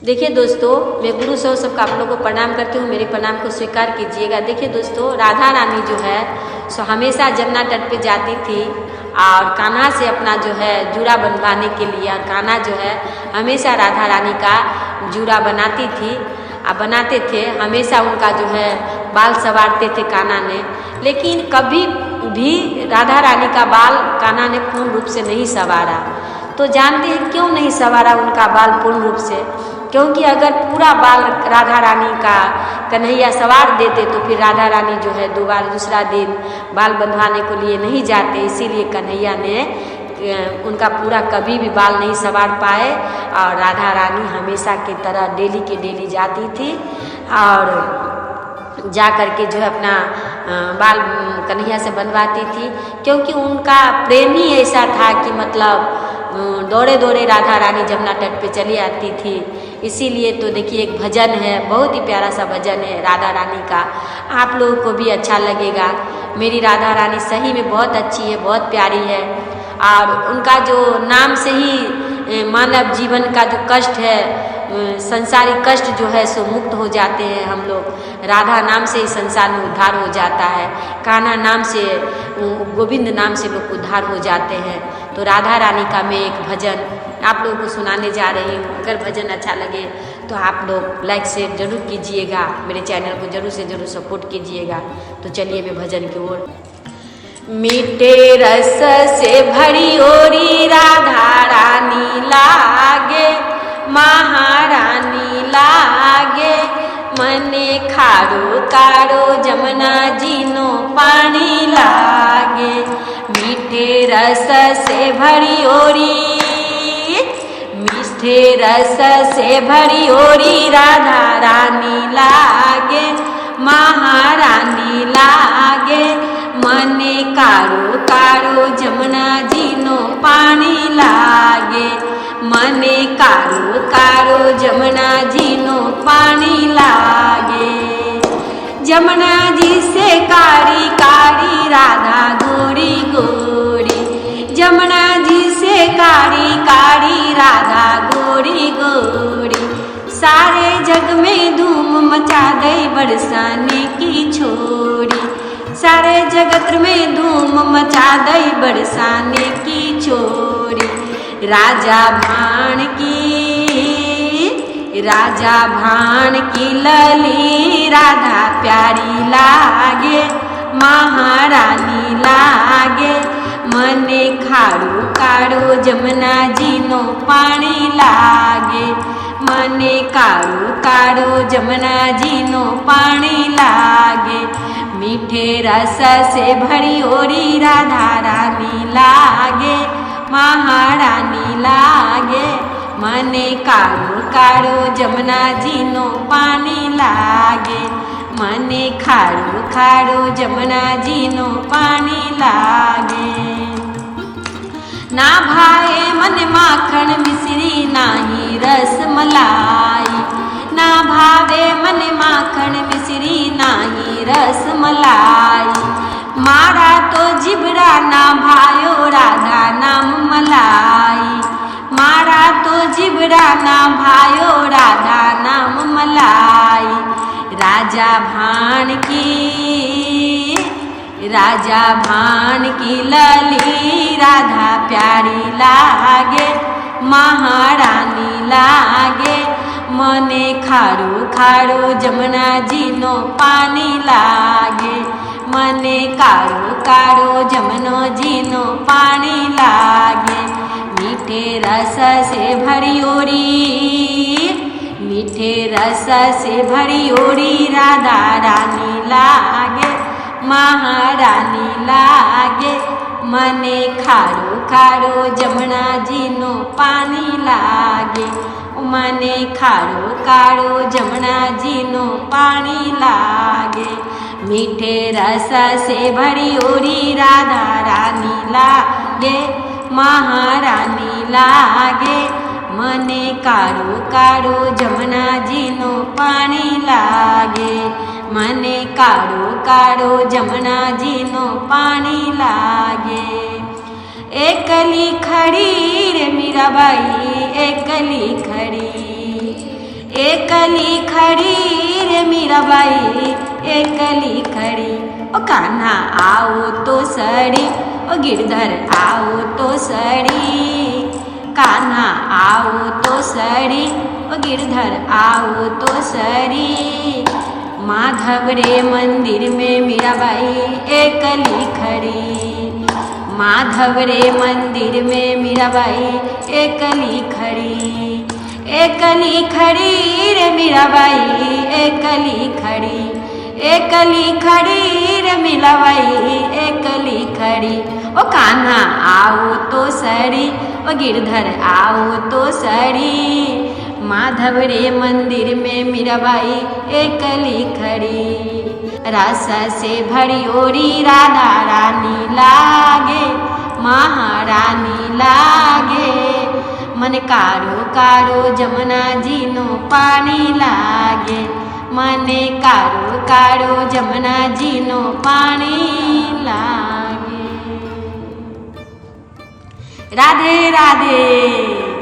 देखिए दोस्तों, मैं गुरु सौ सबका आप लोगों को प्रणाम करती हूँ। मेरे प्रणाम को स्वीकार कीजिएगा। देखिए दोस्तों, राधा रानी जो है सो हमेशा जमुना तट पे जाती थी और कान्हा से अपना जो है जूड़ा बनवाने के लिए, और कान्हा जो है हमेशा राधा रानी का जूड़ा बनाती थी और बनाते थे। हमेशा उनका जो है बाल संवारते थे कान्हा ने, लेकिन कभी भी राधा रानी का बाल कान्हा ने पूर्ण रूप से नहीं संवारा। तो जानते हैं क्यों नहीं संवारा उनका बाल पूर्ण रूप से? क्योंकि अगर पूरा बाल राधा रानी का कन्हैया संवार देते तो फिर राधा रानी जो है दूसरा दिन बाल बंधवाने के लिए नहीं जाते। इसीलिए कन्हैया ने उनका पूरा कभी भी बाल नहीं संवार पाए और राधा रानी हमेशा की तरह डेली के डेली जाती थी और जा कर के जो है अपना बाल कन्हैया से बनवाती थी। क्योंकि उनका प्रेम ही ऐसा था कि मतलब दौड़े दौड़े राधा रानी जमुना तट पे चली आती थी। इसीलिए तो देखिए एक भजन है, बहुत ही प्यारा सा भजन है राधा रानी का, आप लोगों को भी अच्छा लगेगा। मेरी राधा रानी सही में बहुत अच्छी है, बहुत प्यारी है और उनका जो नाम से ही मानव जीवन का जो कष्ट है, संसारिक कष्ट जो है सो मुक्त हो जाते हैं हम लोग। राधा नाम से ही संसार में उद्धार हो जाता है, कान्हा नाम से, गोविंद नाम से लोग उद्धार हो जाते हैं। तो राधा रानी का मैं एक भजन आप लोगों को सुनाने जा रही हूँ। अगर भजन अच्छा लगे तो आप लोग लाइक शेयर जरूर कीजिएगा, मेरे चैनल को जरूर से जरूर सपोर्ट कीजिएगा। तो चलिए मैं भजन की ओर। मीठे रस से भरी ओरी राधा रानी लागे, महारानी लागे, मने खारो कारो जमुना जीनो पानी लागे। मीठे रस से भरी ओरी, मीठे रस से भरी ओरी राधा रानी लागे, महारानी लागे, मने कारो कारो जमुना जीनो पानी लागे, मने कारो कारो जमुना जीनो पानी लागे। जमुना जी से कारी कारी राधा गोरी गोरी, जमुना जी से कारी कारी राधा गोरी गोरी, सारे जग में धूम मचा दे बरसाने की छोरी, सारे जगत में धूम मचा दे बरसाने की छोरी। राजा भाण की, राजा भाण की लली राधा प्यारी लागे, महारानी लागे, मने खारो कारो जमुना जीनो पानी लागे, मने कारो कारो जमुना जीनो पानी लागे। मीठे रस से भरी ओरी राधा रानी लागे, महारानी लागे, मने कारो कारो जमुना जीनो पानी लागे, मने खारो खारो जमुना जीनो पानी लागे। ना भाए मन माखन मिश्री नाही रस मलाई, ना भावे मन माखन मिश्री नाही रस मलाई, मारा तो जिबरा ना भायो राधा नाम मलाई, मारा तो जिबरा ना भायो राधा नाम मलाई। राजा भाण की, राजा भाण की लली राधा प्यारी लागे, महारानी लागे, मने खारो खारो जमुना जीनो पानी लागे, मने कारो कारो जमुनो जीनो पानी लागे। मीठे रस से भरी ओरी, मीठे रस से भरी ओरी राधा रानी लागे, महारानी लागे, मने खारो खारो जमुना जीनो पानी लागे, मने खारो कारो जमुना जीनो पानी लागे। मीठे रस से भरी ओरी राधा रानी लागे, महारानी लागे, मने कारो कारो जमुना जीनो पानी लागे, मने कारो कारो जमुना जीनो पानी लागे। एकली खड़ी रे मीराबाई एकली खड़ी, एकली खड़ी रे मीराबाई एकली खड़ी। ओ कान्हा आओ तो सड़ी, ओ गिरधर आओ तो सड़ी। कान्हा आओ तो सड़ी, ओ गिरधर आओ तो सड़ी। माधव रे मंदिर में मीराबाई एकली खड़ी। माधव रे मंदिर में मीराबाई एकली खड़ी। एकली खड़ी रे मीराबाई एकली खड़ी। एकली खड़ी रे मीराबाई एकली खड़ी। ओ कान्हा आओ तो सड़ी, ओ गिरधर आओ तो सड़ी। माधव रे मंदिर में मीराबाई एकली खड़ी। रस से भरी ओरी राधा रानी लागे, महारानी लागे। मन कारो कारो जमुना जी नो पानी लागे। मने कारो कारो जमुना जी नो पानी लागे। राधे राधे।